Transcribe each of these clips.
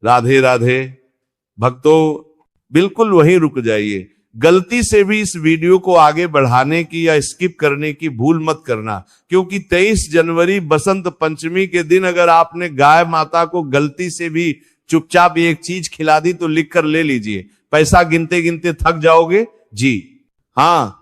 राधे राधे। भक्तों बिल्कुल वहीं रुक जाइए। गलती से भी इस वीडियो को आगे बढ़ाने की या स्किप करने की भूल मत करना, क्योंकि 23 जनवरी बसंत पंचमी के दिन अगर आपने गाय माता को गलती से भी चुपचाप एक चीज खिला दी तो लिख कर ले लीजिए, पैसा गिनते गिनते थक जाओगे जी। हाँ,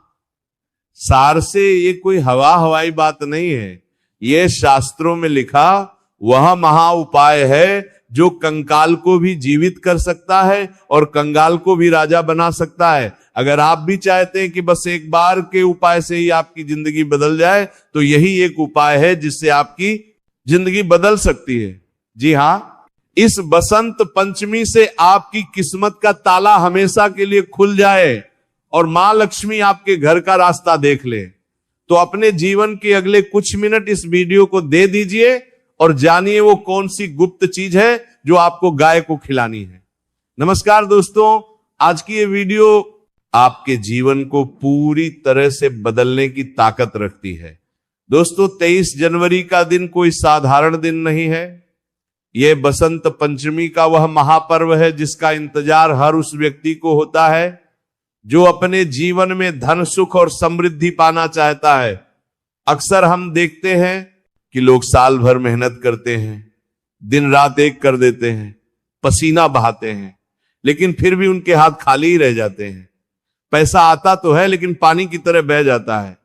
सार से ये कोई हवाई बात नहीं है, ये शास्त्रों में लिखा वह महा उपाय है जो कंकाल को भी जीवित कर सकता है और कंगाल को भी राजा बना सकता है। अगर आप भी चाहते हैं कि बस एक बार के उपाय से ही आपकी जिंदगी बदल जाए, तो यही एक उपाय है जिससे आपकी जिंदगी बदल सकती है। जी हाँ, इस बसंत पंचमी से आपकी किस्मत का ताला हमेशा के लिए खुल जाए और मां लक्ष्मी आपके घर का रास्ता देख ले, तो अपने जीवन के अगले कुछ मिनट इस वीडियो को दे दीजिए और जानिए वो कौन सी गुप्त चीज है जो आपको गाय को खिलानी है। नमस्कार दोस्तों, आज की ये वीडियो आपके जीवन को पूरी तरह से बदलने की ताकत रखती है। दोस्तों 23 जनवरी का दिन कोई साधारण दिन नहीं है। यह बसंत पंचमी का वह महापर्व है जिसका इंतजार हर उस व्यक्ति को होता है जो अपने जीवन में धन सुख और समृद्धि पाना चाहता है। अक्सर हम देखते हैं कि लोग साल भर मेहनत करते हैं, दिन रात एक कर देते हैं, पसीना बहाते हैं, लेकिन फिर भी उनके हाथ खाली ही रह जाते हैं। पैसा आता तो है लेकिन पानी की तरह बह जाता है।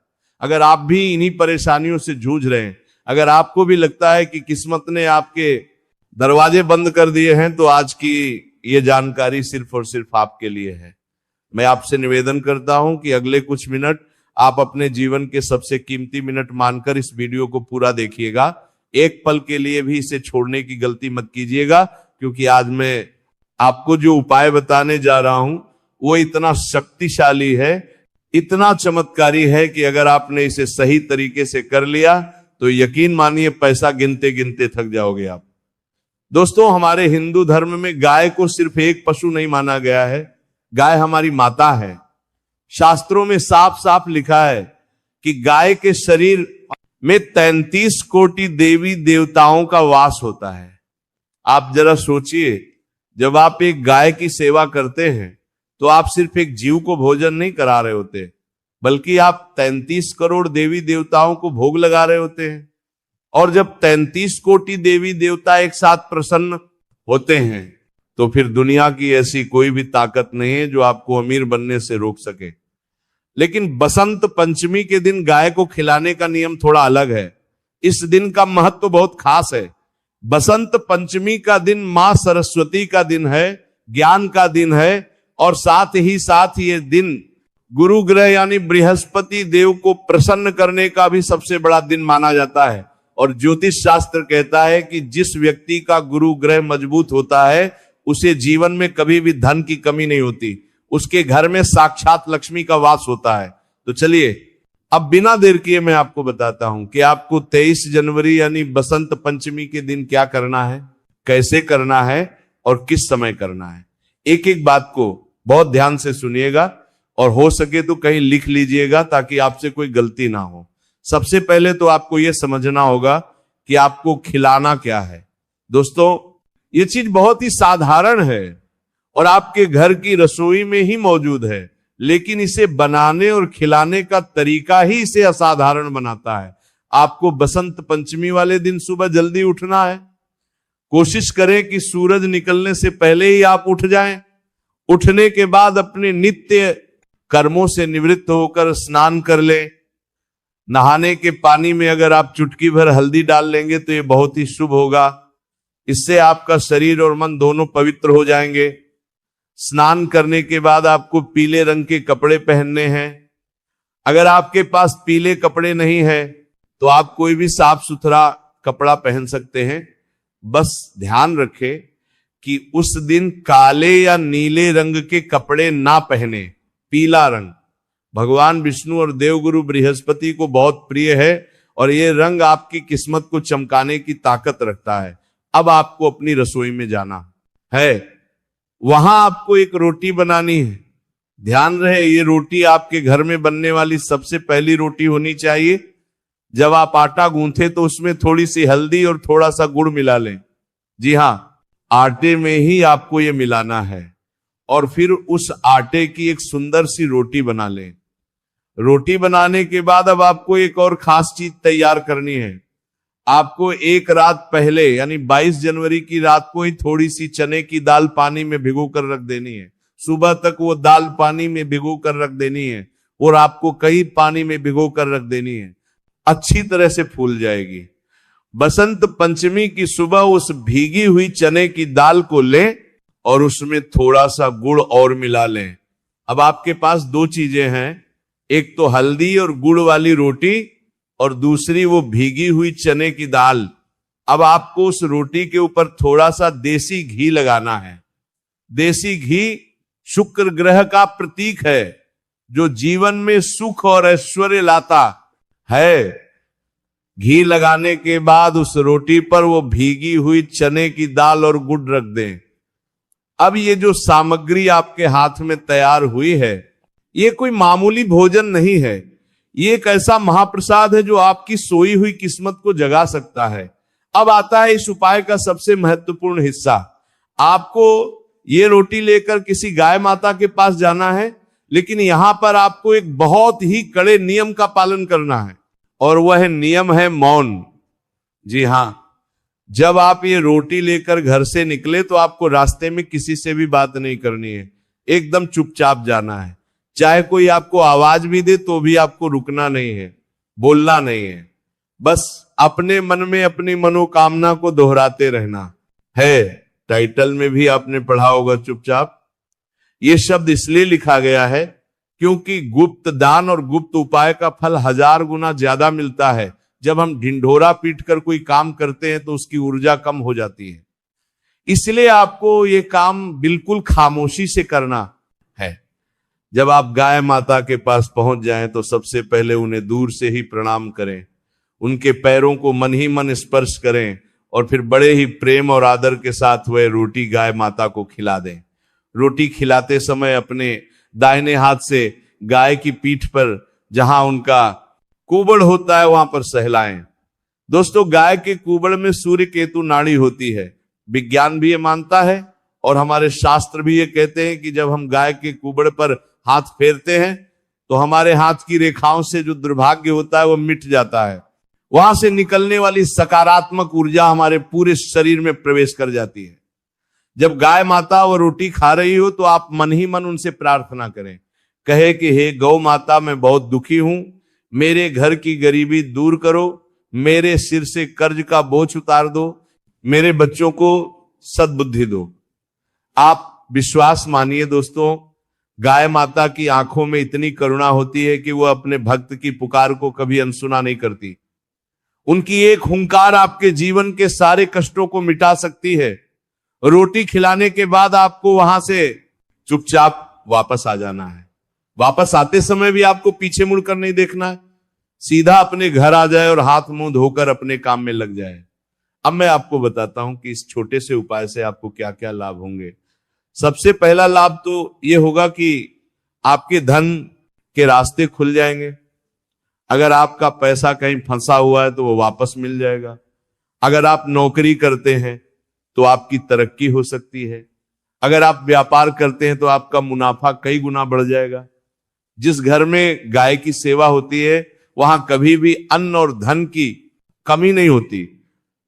अगर आप भी इन्हीं परेशानियों से जूझ रहे हैं, अगर आपको भी लगता है कि किस्मत ने आपके दरवाजे बंद कर दिए हैं, तो आज की ये जानकारी सिर्फ और सिर्फ आपके लिए है। मैं आपसे निवेदन करता हूं कि अगले कुछ मिनट आप अपने जीवन के सबसे कीमती मिनट मानकर इस वीडियो को पूरा देखिएगा। एक पल के लिए भी इसे छोड़ने की गलती मत कीजिएगा, क्योंकि आज मैं आपको जो उपाय बताने जा रहा हूं वो इतना शक्तिशाली है, इतना चमत्कारी है कि अगर आपने इसे सही तरीके से कर लिया तो यकीन मानिए पैसा गिनते गिनते थक जाओगे आप। दोस्तों, हमारे हिंदू धर्म में गाय को सिर्फ एक पशु नहीं माना गया है, गाय हमारी माता है। शास्त्रों में साफ साफ लिखा है कि गाय के शरीर में 33 कोटि देवी देवताओं का वास होता है। आप जरा सोचिए, जब आप एक गाय की सेवा करते हैं तो आप सिर्फ एक जीव को भोजन नहीं करा रहे होते, बल्कि आप 33 करोड़ देवी देवताओं को भोग लगा रहे होते हैं। और जब 33 कोटि देवी देवता एक साथ प्रसन्न होते हैं तो फिर दुनिया की ऐसी कोई भी ताकत नहीं है जो आपको अमीर बनने से रोक सके। लेकिन बसंत पंचमी के दिन गाय को खिलाने का नियम थोड़ा अलग है। इस दिन का महत्व बहुत खास है। बसंत पंचमी का दिन मां सरस्वती का दिन है, ज्ञान का दिन है, और साथ ही साथ ये दिन गुरु ग्रह यानी बृहस्पति देव को प्रसन्न करने का भी सबसे बड़ा दिन माना जाता है। और ज्योतिष शास्त्र कहता है कि जिस व्यक्ति का गुरु ग्रह मजबूत होता है उसे जीवन में कभी भी धन की कमी नहीं होती, उसके घर में साक्षात लक्ष्मी का वास होता है। तो चलिए अब बिना देर किए मैं आपको बताता हूं कि आपको 23 जनवरी यानी बसंत पंचमी के दिन क्या करना है, कैसे करना है और किस समय करना है। एक एक बात को बहुत ध्यान से सुनिएगा और हो सके तो कहीं लिख लीजिएगा ताकि आपसे कोई गलती ना हो। सबसे पहले तो आपको यह समझना होगा कि आपको खिलाना क्या है। दोस्तों, ये चीज बहुत ही साधारण है और आपके घर की रसोई में ही मौजूद है, लेकिन इसे बनाने और खिलाने का तरीका ही इसे असाधारण बनाता है। आपको बसंत पंचमी वाले दिन सुबह जल्दी उठना है। कोशिश करें कि सूरज निकलने से पहले ही आप उठ जाएं। उठने के बाद अपने नित्य कर्मों से निवृत्त होकर स्नान कर लें। नहाने के पानी में अगर आप चुटकी भर हल्दी डाल लेंगे तो ये बहुत ही शुभ होगा। इससे आपका शरीर और मन दोनों पवित्र हो जाएंगे। स्नान करने के बाद आपको पीले रंग के कपड़े पहनने हैं। अगर आपके पास पीले कपड़े नहीं है तो आप कोई भी साफ सुथरा कपड़ा पहन सकते हैं। बस ध्यान रखें कि उस दिन काले या नीले रंग के कपड़े ना पहने। पीला रंग भगवान विष्णु और देवगुरु बृहस्पति को बहुत प्रिय है और ये रंग आपकी किस्मत को चमकाने की ताकत रखता है। अब आपको अपनी रसोई में जाना है। वहां आपको एक रोटी बनानी है। ध्यान रहे, ये रोटी आपके घर में बनने वाली सबसे पहली रोटी होनी चाहिए। जब आप आटा गूंथे तो उसमें थोड़ी सी हल्दी और थोड़ा सा गुड़ मिला लें। जी हाँ, आटे में ही आपको ये मिलाना है और फिर उस आटे की एक सुंदर सी रोटी बना लें। रोटी बनाने के बाद अब आपको एक और खास चीज तैयार करनी है। आपको एक रात पहले यानी 22 जनवरी की रात को ही थोड़ी सी चने की दाल पानी में भिगो कर रख देनी है। सुबह तक वो दाल पानी में भिगो कर रख देनी है और आपको कई पानी में भिगो कर रख देनी है, अच्छी तरह से फूल जाएगी। बसंत पंचमी की सुबह उस भीगी हुई चने की दाल को लें और उसमें थोड़ा सा गुड़ और मिला लें। अब आपके पास दो चीजें हैं, एक तो हल्दी और गुड़ वाली रोटी और दूसरी वो भीगी हुई चने की दाल। अब आपको उस रोटी के ऊपर थोड़ा सा देसी घी लगाना है। देसी घी शुक्र ग्रह का प्रतीक है जो जीवन में सुख और ऐश्वर्य लाता है। घी लगाने के बाद उस रोटी पर वो भीगी हुई चने की दाल और गुड़ रख दें। अब ये जो सामग्री आपके हाथ में तैयार हुई है, ये कोई मामूली भोजन नहीं है, ये एक ऐसा महाप्रसाद है जो आपकी सोई हुई किस्मत को जगा सकता है। अब आता है इस उपाय का सबसे महत्वपूर्ण हिस्सा। आपको ये रोटी लेकर किसी गाय माता के पास जाना है, लेकिन यहां पर आपको एक बहुत ही कड़े नियम का पालन करना है और वह नियम है मौन। जी हां, जब आप ये रोटी लेकर घर से निकले तो आपको रास्ते में किसी से भी बात नहीं करनी है, एकदम चुपचाप जाना है। चाहे कोई आपको आवाज भी दे तो भी आपको रुकना नहीं है, बोलना नहीं है, बस अपने मन में अपनी मनोकामना को दोहराते रहना है। टाइटल में भी आपने पढ़ा होगा चुपचाप। ये शब्द इसलिए लिखा गया है क्योंकि गुप्त दान और गुप्त उपाय का फल 1000 गुना ज्यादा मिलता है। जब हम ढिंढोरा पीट कर कोई काम करते हैं तो उसकी ऊर्जा कम हो जाती है, इसलिए आपको ये काम बिल्कुल खामोशी से करना है। जब आप गाय माता के पास पहुंच जाएं तो सबसे पहले उन्हें दूर से ही प्रणाम करें, उनके पैरों को मन ही मन स्पर्श करें और फिर बड़े ही प्रेम और आदर के साथ वह रोटी गाय माता को खिला दें। रोटी खिलाते समय अपने दाहिने हाथ से गाय की पीठ पर जहां उनका कुबड़ होता है वहां पर सहलाएं। दोस्तों, गाय के कुबड़ में सूर्य केतु नाड़ी होती है। विज्ञान भी ये मानता है और हमारे शास्त्र भी ये कहते हैं कि जब हम गाय के कुबड़ पर हाथ फेरते हैं तो हमारे हाथ की रेखाओं से जो दुर्भाग्य होता है वो मिट जाता है। वहां से निकलने वाली सकारात्मक ऊर्जा हमारे पूरे शरीर में प्रवेश कर जाती है। जब गाय माता वो रोटी खा रही हो तो आप मन ही मन उनसे प्रार्थना करें, कहे कि हे गौ माता, मैं बहुत दुखी हूं, मेरे घर की गरीबी दूर करो, मेरे सिर से कर्ज का बोझ उतार दो, मेरे बच्चों को सद्बुद्धि दो। आप विश्वास मानिए दोस्तों, गाय माता की आंखों में इतनी करुणा होती है कि वो अपने भक्त की पुकार को कभी अनसुना नहीं करती। उनकी एक हुंकार आपके जीवन के सारे कष्टों को मिटा सकती है। रोटी खिलाने के बाद आपको वहां से चुपचाप वापस आ जाना है। वापस आते समय भी आपको पीछे मुड़कर नहीं देखना है, सीधा अपने घर आ जाए और हाथ मुंह धोकर अपने काम में लग जाए। अब मैं आपको बताता हूं कि इस छोटे से उपाय से आपको क्या क्या लाभ होंगे। सबसे पहला लाभ तो यह होगा कि आपके धन के रास्ते खुल जाएंगे। अगर आपका पैसा कहीं फंसा हुआ है तो वो वापस मिल जाएगा। अगर आप नौकरी करते हैं तो आपकी तरक्की हो सकती है। अगर आप व्यापार करते हैं तो आपका मुनाफा कई गुना बढ़ जाएगा। जिस घर में गाय की सेवा होती है वहां कभी भी अन्न और धन की कमी नहीं होती।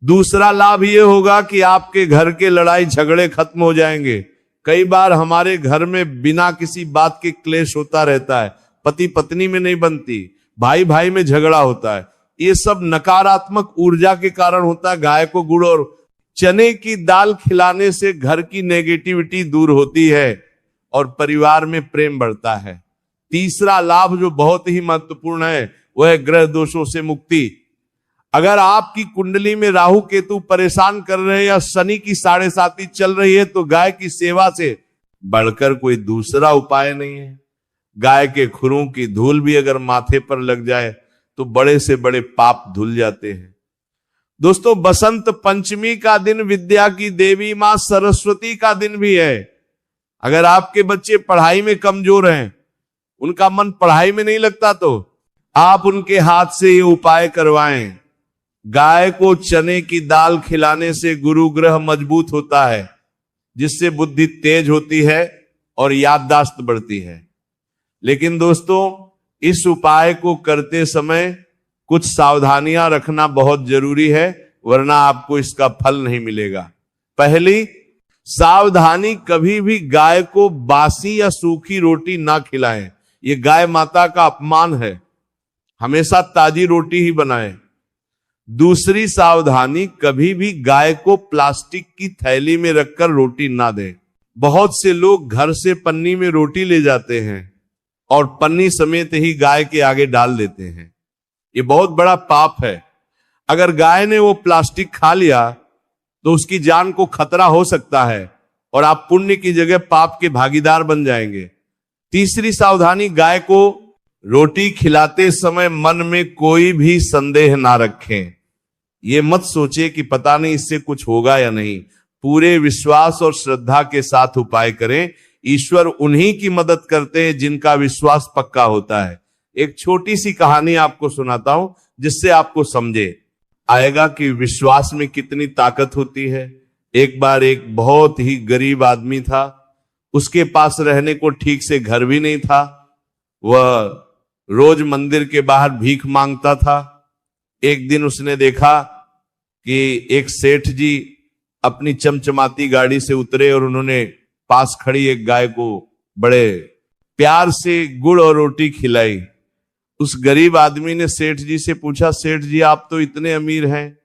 दूसरा लाभ यह होगा कि आपके घर के लड़ाई झगड़े खत्म हो जाएंगे। कई बार हमारे घर में बिना किसी बात के क्लेश होता रहता है, पति पत्नी में नहीं बनती, भाई भाई में झगड़ा होता है। ये सब नकारात्मक ऊर्जा के कारण होता है। गाय को गुड़ और चने की दाल खिलाने से घर की नेगेटिविटी दूर होती है और परिवार में प्रेम बढ़ता है। तीसरा लाभ जो बहुत ही महत्वपूर्ण है वह है ग्रह दोषों से मुक्ति। अगर आपकी कुंडली में राहु केतु परेशान कर रहे हैं या शनि की 7.5 चल रही है तो गाय की सेवा से बढ़कर कोई दूसरा उपाय नहीं है। गाय के खुरों की धूल भी अगर माथे पर लग जाए तो बड़े से बड़े पाप धुल जाते हैं। दोस्तों, बसंत पंचमी का दिन विद्या की देवी मां सरस्वती का दिन भी है। अगर आपके बच्चे पढ़ाई में कमजोर हैं, उनका मन पढ़ाई में नहीं लगता, तो आप उनके हाथ से ये उपाय करवाएं। गाय को चने की दाल खिलाने से गुरु ग्रह मजबूत होता है, जिससे बुद्धि तेज होती है और याददाश्त बढ़ती है। लेकिन दोस्तों, इस उपाय को करते समय कुछ सावधानियां रखना बहुत जरूरी है, वरना आपको इसका फल नहीं मिलेगा। पहली सावधानी, कभी भी गाय को बासी या सूखी रोटी ना खिलाएं। ये गाय माता का अपमान है। हमेशा ताजी रोटी ही बनाएं। दूसरी सावधानी, कभी भी गाय को प्लास्टिक की थैली में रखकर रोटी ना दें। बहुत से लोग घर से पन्नी में रोटी ले जाते हैं और पन्नी समेत ही गाय के आगे डाल देते हैं। ये बहुत बड़ा पाप है। अगर गाय ने वो प्लास्टिक खा लिया तो उसकी जान को खतरा हो सकता है और आप पुण्य की जगह पाप के भागीदार बन जाएंगे। तीसरी सावधानी, गाय को रोटी खिलाते समय मन में कोई भी संदेह ना रखें। ये मत सोचे कि पता नहीं इससे कुछ होगा या नहीं। पूरे विश्वास और श्रद्धा के साथ उपाय करें। ईश्वर उन्हीं की मदद करते हैं जिनका विश्वास पक्का होता है। एक छोटी सी कहानी आपको सुनाता हूं, जिससे आपको समझे आएगा कि विश्वास में कितनी ताकत होती है। एक बार एक बहुत ही गरीब आदमी था। उसके पास रहने को ठीक से घर भी नहीं था। वह रोज मंदिर के बाहर भीख मांगता था। एक दिन उसने देखा कि एक सेठ जी अपनी चमचमाती गाड़ी से उतरे और उन्होंने पास खड़ी एक गाय को बड़े प्यार से गुड़ और रोटी खिलाई। उस गरीब आदमी ने सेठ जी से पूछा, सेठ जी आप तो इतने अमीर हैं,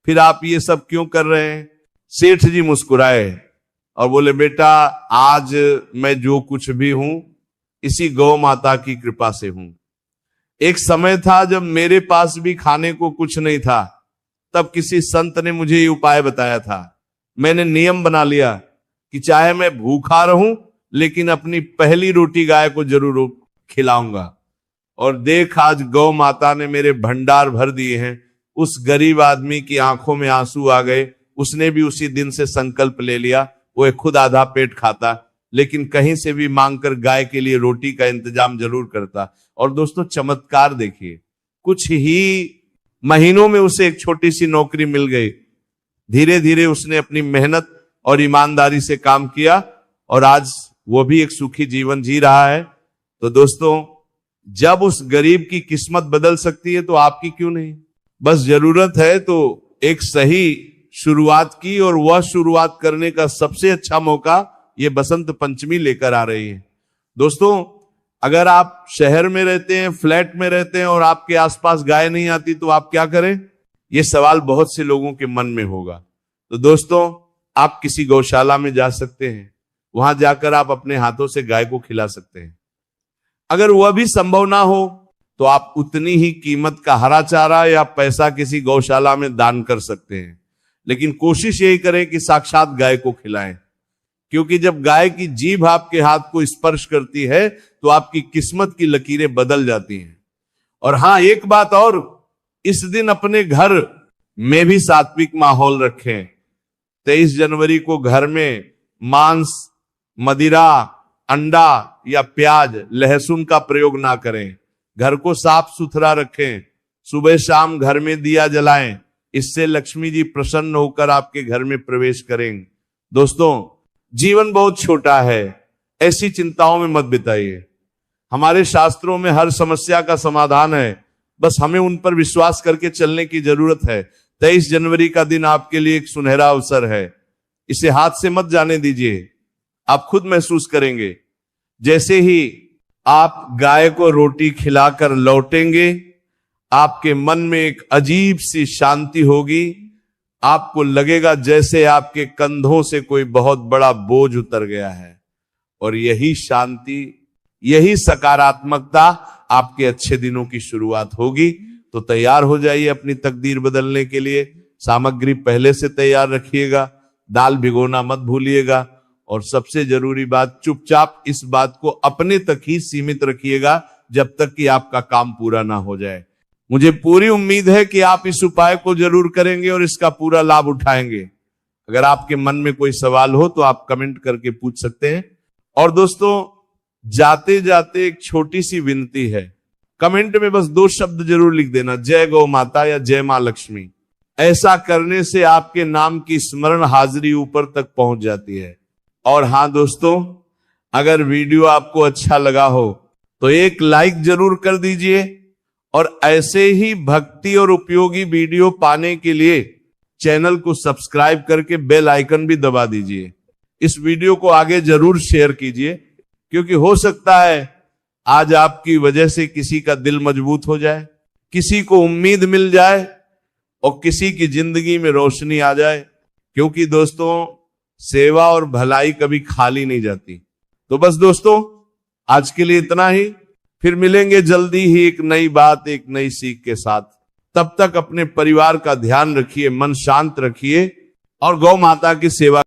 फिर आप ये सब क्यों कर रहे हैं? सेठ जी मुस्कुराए और बोले, बेटा आज मैं जो कुछ भी हूं इसी गौ माता की कृपा से हूं। एक समय था जब मेरे पास भी खाने को कुछ नहीं था, तब किसी संत ने मुझे ये उपाय बताया था। मैंने नियम बना लिया कि चाहे मैं भूखा रहूं लेकिन अपनी पहली रोटी गाय को जरूर खिलाऊंगा। और देख, आज गौ माता ने मेरे भंडार भर दिए हैं। उस गरीब आदमी की आंखों में आंसू आ गए। उसने भी उसी दिन से संकल्प ले लिया, वो खुद आधा पेट खाता लेकिन कहीं से भी मांगकर गाय के लिए रोटी का इंतजाम जरूर करता। और दोस्तों, चमत्कार देखिए, कुछ ही महीनों में उसे एक छोटी सी नौकरी मिल गई। धीरे धीरे उसने अपनी मेहनत और ईमानदारी से काम किया और आज वो भी एक सुखी जीवन जी रहा है। तो दोस्तों, जब उस गरीब की किस्मत बदल सकती है तो आपकी क्यों नहीं? बस जरूरत है तो एक सही शुरुआत की, और वह शुरुआत करने का सबसे अच्छा मौका ये बसंत पंचमी लेकर आ रही है। दोस्तों, अगर आप शहर में रहते हैं, फ्लैट में रहते हैं और आपके आसपास गाय नहीं आती तो आप क्या करें? ये सवाल बहुत से लोगों के मन में होगा। तो दोस्तों, आप किसी गौशाला में जा सकते हैं, वहां जाकर आप अपने हाथों से गाय को खिला सकते हैं। अगर वह भी संभव ना हो तो आप उतनी ही कीमत का हरा चारा या पैसा किसी गौशाला में दान कर सकते हैं। लेकिन कोशिश यही करें कि साक्षात गाय को खिलाएं, क्योंकि जब गाय की जीभ आपके हाथ को स्पर्श करती है तो आपकी किस्मत की लकीरें बदल जाती हैं। और हां, एक बात और, इस दिन अपने घर में भी सात्विक माहौल रखें। 23 जनवरी को घर में मांस, मदिरा, अंडा या प्याज, लहसुन का प्रयोग ना करें। घर को साफ सुथरा रखें। सुबह शाम घर में दिया जलाएं। इससे लक्ष्मी जी प्रसन्न होकर आपके घर में प्रवेश करेंगे। दोस्तों, जीवन बहुत छोटा है, ऐसी चिंताओं में मत बिताइए। हमारे शास्त्रों में हर समस्या का समाधान है, बस हमें उन पर विश्वास करके चलने की जरूरत है। 23 जनवरी का दिन आपके लिए एक सुनहरा अवसर है, इसे हाथ से मत जाने दीजिए। आप खुद महसूस करेंगे, जैसे ही आप गाय को रोटी खिलाकर लौटेंगे, आपके मन में एक अजीब सी शांति होगी। आपको लगेगा जैसे आपके कंधों से कोई बहुत बड़ा बोझ उतर गया है। और यही शांति, यही सकारात्मकता आपके अच्छे दिनों की शुरुआत होगी। तो तैयार हो जाइए अपनी तकदीर बदलने के लिए। सामग्री पहले से तैयार रखिएगा, दाल भिगोना मत भूलिएगा, और सबसे जरूरी बात, चुपचाप इस बात को अपने तक ही सीमित रखिएगा जब तक कि आपका काम पूरा ना हो जाए। मुझे पूरी उम्मीद है कि आप इस उपाय को जरूर करेंगे और इसका पूरा लाभ उठाएंगे। अगर आपके मन में कोई सवाल हो तो आप कमेंट करके पूछ सकते हैं। और दोस्तों, जाते जाते एक छोटी सी विनती है, कमेंट में बस 2 शब्द जरूर लिख देना, जय गौ माता या जय मां लक्ष्मी। ऐसा करने से आपके नाम की स्मरण हाजिरी ऊपर तक पहुंच जाती है। और हां दोस्तों, अगर वीडियो आपको अच्छा लगा हो तो एक लाइक जरूर कर दीजिए, और ऐसे ही भक्ति और उपयोगी वीडियो पाने के लिए चैनल को सब्सक्राइब करके बेल आइकन भी दबा दीजिए। इस वीडियो को आगे जरूर शेयर कीजिए, क्योंकि हो सकता है आज आपकी वजह से किसी का दिल मजबूत हो जाए, किसी को उम्मीद मिल जाए और किसी की जिंदगी में रोशनी आ जाए। क्योंकि दोस्तों, सेवा और भलाई कभी खाली नहीं जाती। तो बस दोस्तों, आज के लिए इतना ही। फिर मिलेंगे जल्दी ही एक नई बात, एक नई सीख के साथ। तब तक अपने परिवार का ध्यान रखिए, मन शांत रखिए और गौ माता की सेवा